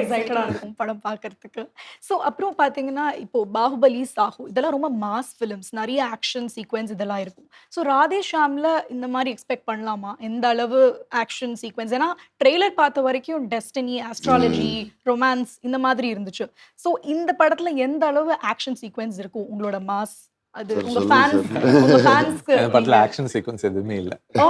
எக்ஸைட்டடா இருக்கும் படம் பார்க்கறதுக்கு. ஸோ அப்புறம் பார்த்தீங்கன்னா, இப்போ பாகுபலி, சாஹூ இதெல்லாம் ரொம்ப மாஸ் ஃபிலிம்ஸ். நெறைய ஆக்ஷன் சீக்வென்ஸ் இதெல்லாம் இருக்கும். ஸோ ராதே ஷியாம்ல இந்த மாரி எக்ஸ்பெக்ட் பண்ணலாமா? எந்த அளவு ஆக்ஷன் சீக்வென்ஸ்? ஏன்னா ட்ரெய்லர் பார்த்த வரைக்கும் டெஸ்டினி, ஆஸ்ட்ராலஜி, ம். ரொமான்ஸ் இந்த மாதிரி இருந்துச்சு. ஸோ இந்த படத்துல எந்த அளவு ஆக்ஷன் சீக்வென்ஸ் இருக்கும்? உங்களோட மாஸ் அது சார் உங்க சொல்லுங்க ஃபேன்ஸ் சார். உங்க ஃபேன்ஸ்க்கு அந்த படத்துல நீங்க ஆக்ஷன் சீக்வன்ஸ் எதுவுமே இல்ல. ஓ!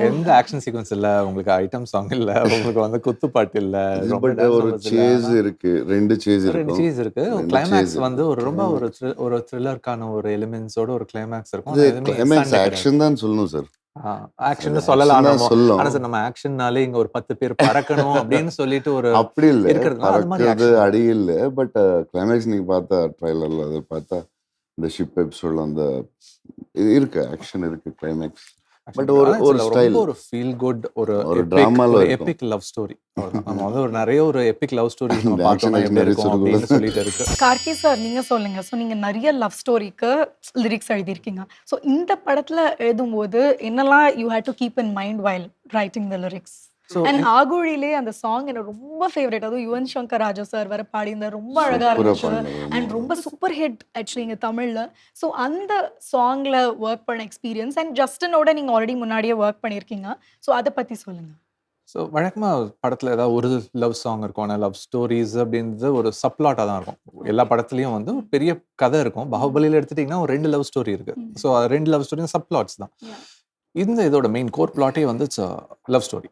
எந்த ஆக்ஷன் சீக்வன்ஸ் இல்ல, உங்களுக்கு ஐட்டம் சாங் இல்ல, உங்களுக்கு வந்து குத்துப்பாட்டு இல்ல, ரொம்ப பட் டான்ஸ் ஒரு நம்பர்ஸ் இல்ல. சேஸ் ஆனா இருக்கு. 2 சேஸ் 2 இருக்கும். சீஸ் இருக்கு. 2 சேஸ் கிளைமாக்ஸ் வந்து இருக்கும். ஒரு ரொம்ப கிளைமாக்ஸ் ஒரு த்ரில்லருக்கான ஒரு எலிமெண்ட்ஸோட ஒரு கிளைமாக்ஸ் இருக்கும். இது ஆனா எதுவுமே கிளைமாக்ஸ் எக்ஸாண்டே கிடையாது. ஆக்ஷன் தான் சொல்லணும் சார். ஆக்ஷன்னு அது சொல்லலாம் ஆக்ஷன் தான் நம்ம. சொல்லும். ஆனா சார் நம்ம ஆக்ஷன்னாலே இங்க ஒரு 10 பேர் பறக்கணும் அப்படின்னு சொல்லிட்டு ஒரு அப்படி இல்ல. இருக்கிறதுனால அது மாதிரி பறக்கிறது ஆக்ஷன். அடி இல்ல. பட் கிளைமாக்ஸ் நீங்க பார்த்தா ட்ரைலர்ல அத பார்த்தா இந்த ஷிப் எபிசோட்ல அந்த இது இருக்கு. ஆக்ஷன் இருக்கு கிளைமாக்ஸ். பட் ஒரு ஆனா ஒரு இதுல ரொம்ப ஸ்டைல் ஒரு ஃபீல் குட் ஒரு ஒரு எபிக் டிராமால ஒரு இருக்கும். Epic love story. அவ்வளவுதான். நம்ம வந்து ஒரு நிறைய ஒரு எபிக் லவ் ஸ்டோரிஸ் நம்ம இந்த ஆக்ஷன் பார்த்தோம்னா ஆக்ஷன் எப்படி நிறைய இருக்கும் அப்படின்னு சொல்லக்கூடாது. சொல்லிட்டு இருக்கு. கார்கி சார் நீங்க சொல்லுங்க. ஸோ நீங்க நெறைய லவ் ஸ்டோரிக்கு லிரிக்ஸ் எழுதியிருக்கீங்க. ஸோ இந்த படத்துல எழுதும்போது என்னலாம் you had to keep in mind while writing the lyrics? So and ஆகுழிலே அந்த சாங் எனக்கு ரொம்ப ஃபேவரட். அதுவும் யுவன் சங்கர் ராஜா சார் வேற பாடியிருந்தார். ரொம்ப அழகா சூப்பரா இருந்துச்சு. பண்ணாரு. அண்ட் ரொம்ப சூப்பர் ஹிட் ஆக்சுவலி இங்க தமிழ்ல. ஸோ அந்த சாங்ல ஒர்க் பண்ண எக்ஸ்பீரியன்ஸ் அண்ட் ஜஸ்டினோட நீங்க ஆல்ரெடி முன்னாடியே ஒர்க் பண்ணியிருக்கீங்க. ஸோ அத பத்தி சொல்லுங்க. ஸோ வழக்கமா படத்துல ஏதாவது ஒரு லவ் சாங் இருக்கும். ஆனா லவ் ஸ்டோரிஸ் அப்படின்றது ஒரு சப்ளாட்டா தான் இருக்கும். எல்லா படத்துலயும் வந்து ஒரு பெரிய கதை இருக்கும். பாகுபலியில எடுத்துட்டீங்கன்னா ஒரு 2 லவ் ஸ்டோரி இருக்கு. ஸோ 2 லவ் ஸ்டோரியும் சப்ளாட்ஸ் தான். இந்த இதோட மெயின் கோர் பிளாட்டே வந்து லவ் ஸ்டோரி.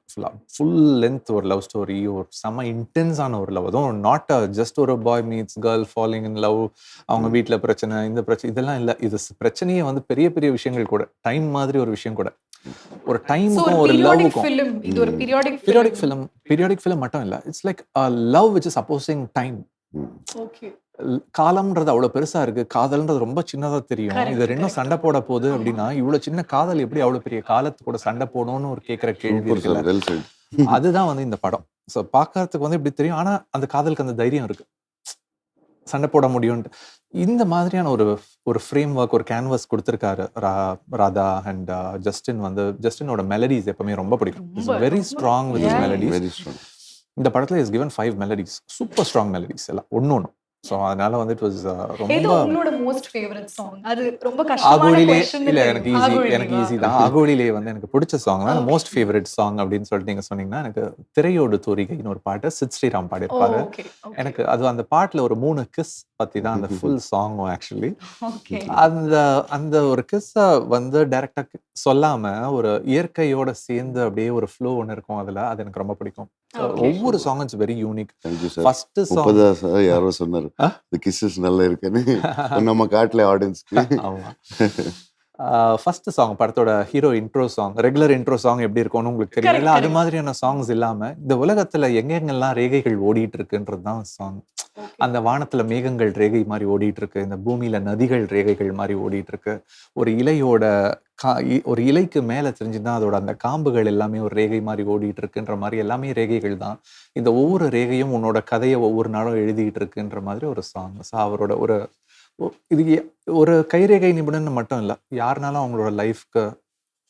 ஃபுல் லென்த் ஒரு லவ் ஸ்டோரி, ஒரு செம இன்டென்ஸான ஒரு லவ். அதுவும் நாட் ஜஸ்ட் ஒரு boy meets girl falling in love, அவங்க வீட்டில் பிரச்சனை, இந்த பிரச்சனை இதெல்லாம் இல்லை. இது பிரச்சனையே வந்து பெரிய பெரிய விஷயங்கள் கூட, டைம் மாதிரி ஒரு விஷயம் கூட. ஒரு ஸோ ஒரு டைமுக்கும் ஒரு பீரியாடிக் லவ்வுக்கும். ஃபிலிம். இது ஒரு பீரியாடிக் பீரியாடிக் ஃபிலிம் மட்டும் இல்லை. It's like love which is opposing time. Okay. காலம்ன்றது அவ்வளவு பெருசா இருக்கு, காதல்ன்றது ரொம்ப சின்னதா தெரியும். இது கரெக்ட் ரெண்டும் சண்டை போட போகுது அப்படின்னா இவ்வளவு சின்ன காதல் எப்படி அவ்வளவு பெரிய காலத்து கூட சண்டை போடணும்னு ஒரு கேட்கிற கேள்வி சூப்பர் இருக்குல்ல. சார். Well said. அதுதான் வந்து இந்த படம். ஸோ பார்க்கறதுக்கு வந்து இப்படி தெரியும். ஆனா அந்த காதலுக்கு அந்த தைரியம் இருக்கு, சண்டை போட முடியும்ட்டு. இந்த மாதிரியான ஒரு ஒரு ஃப்ரேம் ஒர்க், ஒரு கேன்வாஸ் கொடுத்துருக்காரு ராதா அண்ட் ஜஸ்டின். வந்து ஜஸ்டினோட மெலடிஸ் எப்பவுமே ரொம்ப பிடிக்கும். It's very strong with Yeah. Melodies. Very strong. இந்த படத்துல is given 5 melodies, super strong melodies எல்லாம் ஒன்னொன்னு. ஸோ அதனால வந்து இட் வாஸ் எது ரொம்ப உங்களோட மோஸ்ட் ஃபேவரட் சாங்? அது ரொம்ப கஷ்டமான ஆகோலிலே क्वेश्चन இல்ல. தெரியும். எனக்கு ஈஸி ஆகோலிலேவா? தான். ஆகோலிலே வந்து எனக்கு பிடிச்ச சாங் தான். Okay. மோஸ்ட் ஃபேவரட் சாங் அப்படின்னு சொல்லிட்டு நீங்க சொன்னீங்கன்னா, எனக்கு திரையோடு தூரிகைன்னு ஒரு பாட்டு சித் ஸ்ரீராம் ஓ பாடியிருப்பாரு. ஓகே ஓகே எனக்கு அது அந்த பாட்டுல ஒரு 3 கிஸ் பத்தி தான் அந்த ஃபுல் சாங்கும் ஆக்சுவலி. ஓகே. அந்த அந்த ஒரு கிஸ்ஸ வந்து டைரக்டா சொல்லாம ஒரு இயற்கையோட சேர்ந்து அப்படியே ஒரு ஃப்ளோ ஒன்று இருக்கும் அதுல. அது எனக்கு ரொம்ப பிடிக்கும். Okay. ஒவ்வொரு song it's very unique. Thank you sir. First song முப்பதா சார் யாரோ சொன்னாரு இந்த கிஸ்ஸஸ் நல்லா இருக்குன்னு. நம்ம காட்டல ஆடியன்ஸ்க்கு. ஆமா. ஃபர்ஸ்ட் சாங் படத்தோட hero intro song, regular intro song எப்படி இருக்கும்னு உங்களுக்கு தெரியும். Correct, இல்ல அது correct. மாதிரியான சாங்ஸ் இல்லாம இந்த உலகத்துல எங்கெங்கெல்லாம் ரேகைகள் ஓடிட்டு இருக்குன்றது தான் சாங். அந்த வானத்துல மேகங்கள் ரேகை மாதிரி ஓடிட்டு இருக்கு, இந்த பூமியில நதிகள் ரேகைகள் மாதிரி ஓடிட்டு இருக்கு. ஒரு இலையோட ஒரு இலைக்கு மேல தெரிஞ்சுதான் அதோட அந்த காம்புகள் எல்லாமே ஒரு ரேகை மாதிரி ஓடிட்டு இருக்குன்ற மாதிரி எல்லாமே ரேகைகள் தான். இந்த ஒவ்வொரு ரேகையும் உன்னோட கதையை ஒவ்வொரு நாளும் எழுதிட்டு இருக்குன்ற மாதிரி ஒரு சாங். அவரோட ஒரு இது ஒரு கைரேகை நிபுணன் மட்டும் இல்ல, யாருனாலும் அவங்களோட லைஃப்க்கு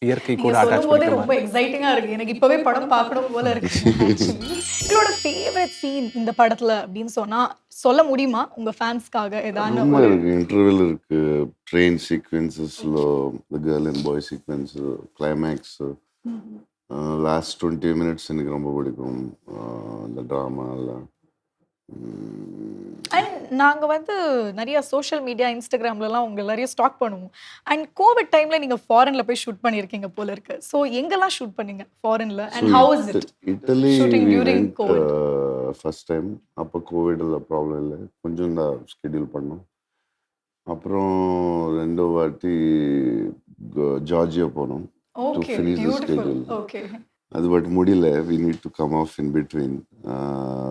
இயற்கை நீங்க கூட அட்டாச் சொல்லும்போதே பண்ணிக்க ரொம்ப மாதிரி. எக்ஸைட்டிங்கா இருக்கு. எனக்கு இப்பவே படம் பார்க்கணும் போல இருக்கு. Actually. உங்களோட ஃபேவரட் சீன் இந்த படத்துல அப்படின்னு சொன்னா சொல்ல முடியுமா? உங்க ஃபேன்ஸ்க்காக ஏதான ரொம்ப ஒரு இருக்கு. இன்டர்வல் இருக்கு. ட்ரெயின் சீக்வென்சஸ்ல the girl and boy sequence, climax, last 20 minutes எனக்கு ரொம்ப பிடிக்கும். இந்த ட்ராமா எல்லாம். அண்ட் நாங்க வந்து நிறைய சோஷியல் மீடியா, இன்ஸ்டாகிராம்லலாம் உங்க எல்லாரையும் ஸ்டாக் பண்ணுவோம். அண்ட் கோவிட் டைம்ல நீங்க ஃபாரின்ல போய் ஷூட் பண்ணியிருக்கீங்க போல இருக்கு. ஸோ எங்கெல்லாம் ஷூட் பண்ணீங்க ஃபாரின்ல? And how is it Italy shooting we during went, covid? First time. அப்போ கோவிட்ல ப்ராப்ளம் இல்லை, கொஞ்சம் தான் ஸ்கெடியூல் பண்ணோம். அப்புறம் 2 வாட்டி ஜார்ஜியா போனோம் to okay, finish the beautiful. Schedule. Okay. அது பட் முடியல. We need to come off in between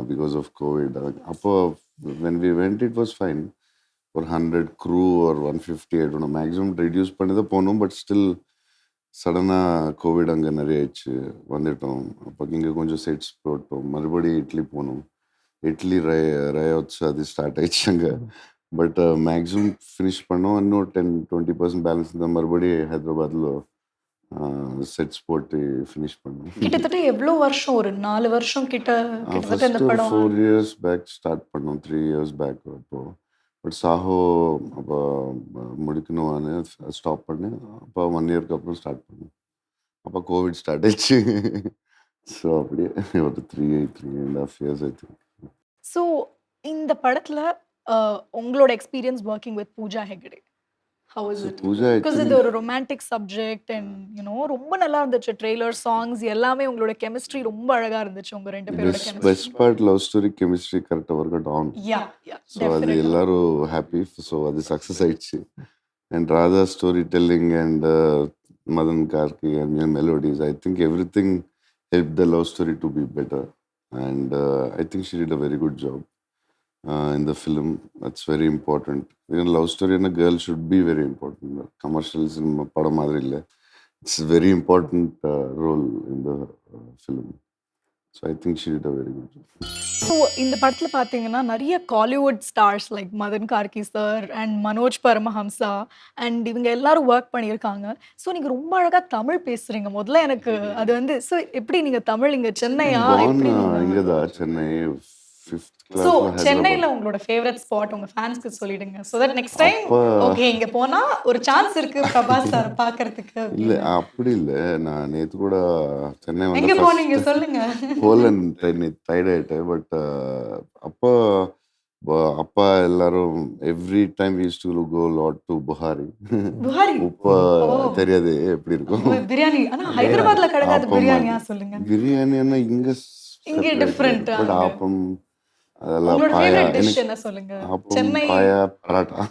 because of Covid. அப்போ when we went it was fine. ஒரு 100 crew or 150 I don't know, maximum reduce பண்ணி தான் போனோம். But still சடனாக Covid அங்கே நிறைய ஆயிடுச்சு, வந்துட்டோம். அப்போ இங்கே கொஞ்சம் செட்ஸ் போட்டோம். மறுபடியும் இட்லி போனோம். இட்லி ரயோத்ஸ் அது ஸ்டார்ட் ஆயிடுச்சு அங்கே. பட் மேக்ஸிமம் ஃபினிஷ் பண்ணோம். இன்னும் 10-20% பேலன்ஸ் இருந்தால் மறுபடியும் ஹைதராபாத்தில் செட்ஸ் போட்டு ஃபினிஷ் பண்ணோம். கிட்டத்தட்ட எவ்வளோ வருஷம்? ஒரு 4 வருஷம் கிட்டத்தட்ட இந்த ஃபர்ஸ்ட் ஒரு படம் 4 இயர்ஸ் பேக் ஸ்டார்ட் பண்ணோம். 3 இயர்ஸ் பேக் அப்போ. பட் சாஹோ அப்போ முடிக்கணும்னு ஸ்டாப் பண்ணி அப்போ 1 இயர்க்கு அப்புறம் ஸ்டார்ட் பண்ணோம். அப்போ கோவிட் ஸ்டார்ட் ஆயிடுச்சு. ஸோ அப்படியே ஒரு 3.5 இயர்ஸ் ஆயிடுச்சு. ஸோ இந்த படத்துல உங்களோட experience working with Pooja Hegde how is it? Pooja because இது ஒரு ரொமான்டிக் சப்ஜெக்ட் அண்ட் ரொம்ப நல்லா இருந்துச்சு. ட்ரெய்லர், சாங்ஸ் எல்லாமே உங்களோட கெமிஸ்ட்ரி ரொம்ப அழகா இருந்துச்சு. உங்க 2 பேரோட chemistry. Best part love story chemistry கரெக்டாக ஒர்க் அவுட் ஆன். யா ஸோ அது டெஃபினெட்லி. எல்லாரும் ஹாப்பி. ஸோ அது சக்ஸஸ் ஆயிடுச்சு. And Radha story telling and Madhan Karky and melodies, I think everything helped the love story to be better. And I think she did a very good job in the film. That's very important. Even love story and a girl should be very important. Commercials in padam madri illa. It's a very important role in the film. So I think she did a very good job. So இந்த படத்துல பாத்தீங்கன்னா நிறைய Kollywood stars like Madhan Karky sir and Manoj Paramahamsa and இவங்க எல்லாரும் work பண்ணியிருக்காங்க. So நீங்க ரொம்ப அழகா தமிழ் பேசுறீங்க. முதல்ல எனக்கு அது ஸோ எப்படி நீங்க தமிழ் இங்க சென்னையா Born எப்படி நீங்க? இங்கே தான் சென்னை 5th ஸோ கிளாஸ்ல சென்னையில ஹைதராபாத். உங்களோட ஃபேவரட் ஸ்பாட் உங்க ஃபேன்ஸ்க்கு சொல்லிடுங்க. ஸோ தட் நெக்ஸ்ட் டைம் அப்போ ஓகே இங்க போனா ஒரு சான்ஸ் இருக்கு பிரபாஸ் சார் பாக்குறதுக்கு இல்லை அப்படின்னு. அப்படி இல்லை. நான் நேற்று கூட சென்னை எங்க வந்து போனீங்க ஃபர்ஸ்ட் சொல்லுங்க. போலண்ட் டைட் ஆயிட்டேன். பட் அப்போ அப்பா எல்லாரும் every time use to go lot to Bukhari. Bukhari. உப்பா ஓ தெரியாது எப்படி இருக்கும். பிரியாணி. ஆனா ஹைதராபாத்ல கிடைக்காது ஆப்பம் பிரியாணியா சொல்லுங்க. பிரியாணின்னா இங்க இங்க செப்பரேட். டிஃப்ரெண்ட் பட் அங்க. ஆப்பம் அதெல்லாம் உங்களோட பாயா ஃபேவரட் டிஷ் எனக்கு என்ன சொல்லுங்க? ஆப்பம் சென்னை. பாயா பராட்டா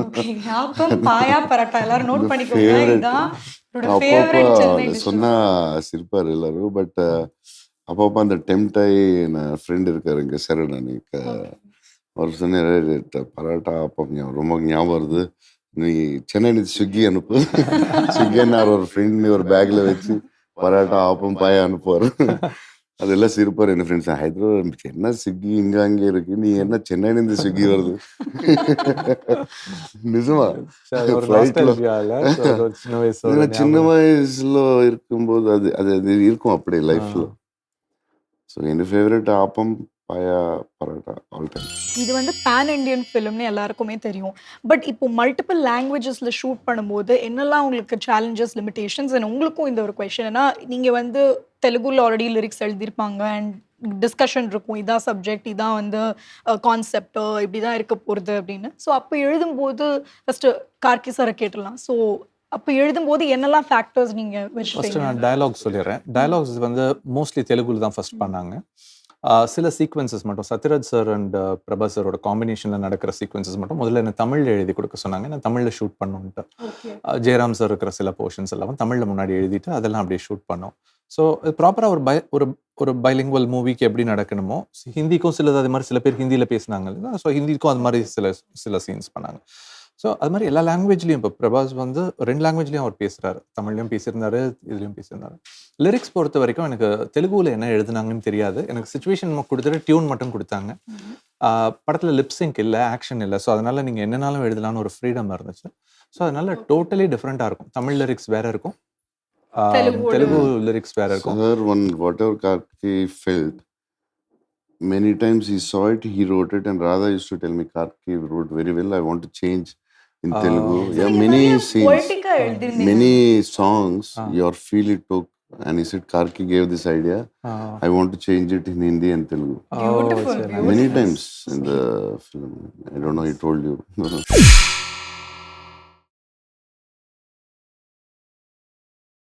ஓகே. ஆப்பம், பாயா, பரோட்டா எல்லாரும் நோட் பண்ணிக்கோங்க. ஃபேவரட். இதுதான் என்னோட அப்பப்போ ஃபேவரட் சென்னை அதை டிஷ். சொன்னா சிரிப்பார் எல்லாரும். பட் அப்பப்போ அந்த டெம்ட் ஆகி நான் ஃப்ரெண்ட் இருக்காரு இங்கே சரண் அன்னைக்கு அவர் சொன்னார் பரோட்டா ஆப்பம் ரொம்ப ஞாபகம் வருது, நீ சென்னை ஸ்விக்கி அனுப்பு. ஸ்விக்கின்னு ஒரு ஃப்ரெண்ட் ஒரு பேக்ல வச்சு பரோட்டா ஆப்பம் பாயா அனுப்புவார். அதெல்லாம் சிரிப்பார் என் ஃப்ரெண்ட்ஸ். ஹைதராபாத் என்ன ஸ்விக்கி இங்கே அங்கே இருக்கு, நீ என்ன சென்னையிலேருந்து ஸ்விக்கி வருது. நிஜமா ஒரு ஃப்ளைட்டில் நாஸ்டாலஜியால ஒரு சின்ன வயசோட சின்ன ஞாபகம். வயசுல இருக்கும்போது அது அது அது இருக்கும் அப்படியே லைஃப்ல. ஸோ என் ஃபேவரட் ஆப்பம் பாயா பரோட்டா ஆல் டைம். இது பேன் இண்டியன் ஃபிலிம்னு எல்லாருக்குமே தெரியும். பட் இப்போ மல்டிபிள் லாங்குவேஜஸ்ல ஷூட் பண்ணும்போது என்னெல்லாம் உங்களுக்கு சேலஞ்சஸ், லிமிடேஷன்ஸ்? அண்ட் உங்களுக்கும் இந்த ஒரு கொஸ்டின், ஏன்னா நீங்க தெலுங்குல ஆல்ரெடி லிரிக்ஸ் எழுதியிருப்பாங்க அண்ட் டிஸ்கஷன் இருக்கும், இதான் சப்ஜெக்ட், இதான் கான்செப்ட், இப்படிதான் இருக்க போறது அப்படின்னு. ஸோ அப்போ எழுதும்போது ஃபர்ஸ்ட் கார்கி சாரை கேட்டலாம். ஸோ அப்போ எழுதும்போது என்னெல்லாம் ஃபேக்டர்ஸ் நீங்க ஃபர்ஸ்ட் வச்சுப்பீங்க? நான் டயலாக்ஸ் சொல்லிடுறேன். டயலாக்ஸ் மோஸ்ட்லி தெலுங்குல தான் ஃபர்ஸ்ட் பண்ணாங்க. சில சீக்வன்சஸ் மட்டும் சத்யராஜ் சார் அண்ட் பிரபாஸ் சாரோட காம்பினேஷன்ல நடக்கிற சீக்வன்சஸ் மட்டும் முதல்ல என்ன தமிழ்ல எழுதி கொடுக்க சொன்னாங்க. நான் தமிழ்ல ஷூட் பண்ணணுன்ட்டு. ஓகே. ஜெயராம் சார் இருக்கிற சில போர்ஷன்ஸ் எல்லாம் தமிழ்ல முன்னாடி எழுதிட்டு அதெல்லாம் அப்படியே ஷூட் பண்ணோம். ஸோ ப்ராப்பரா ஒரு பைலிங்குவல் மூவிக்கு எப்படி நடக்கணுமோ, ஹிந்திக்கும் சிலது அது மாதிரி சில பேர் ஹிந்தியில பேசினாங்க இல்லையா, ஸோ ஹிந்திக்கும் அது மாதிரி சில சீன்ஸ் பண்ணாங்க. ஸோ அது மாதிரி எல்லா லாங்குவேஜ்லையும் இப்போ பிரபாஸ் 2 லாங்குவேஜ்லையும் அவர் பேசுறாரு. தமிழ்லையும் பேசியிருந்தாரு, இதுலையும் பேசியிருந்தாரு. லிரிக்ஸ் பொறுத்த வரைக்கும் எனக்கு தெலுங்குல என்ன எழுதுனாங்கன்னு தெரியாது. எனக்கு சிச்சுவேஷன் கொடுத்துட்டு டியூன் மட்டும் கொடுத்தாங்க. படத்துல லிப்சிங்க் இல்லை, ஆக்ஷன் இல்லை. ஸோ அதனால நீங்க என்னன்னாலும் எழுதலாம்னு ஒரு ஃப்ரீடம் இருந்துச்சு. ஸோ அதனால டோட்டலி டிஃப்ரெண்டா இருக்கும். தமிழ் லிரிக்ஸ் வேற இருக்கும், தெலுங்கு லிரிக்ஸ் வேற இருக்கும். Sir, whatever Karki felt, many times he saw it, he wrote it, and Radha used to tell me, Karki wrote very well, I want to change in Telugu. Yeah, many scenes, Politica எழுதிருந்தீங்க. many songs, your feel it took, and he said, Karki gave this idea, I want to change it in Hindi and Telugu. Beautiful, சரி. beautiful. Many times in the film. I don't know, he told you.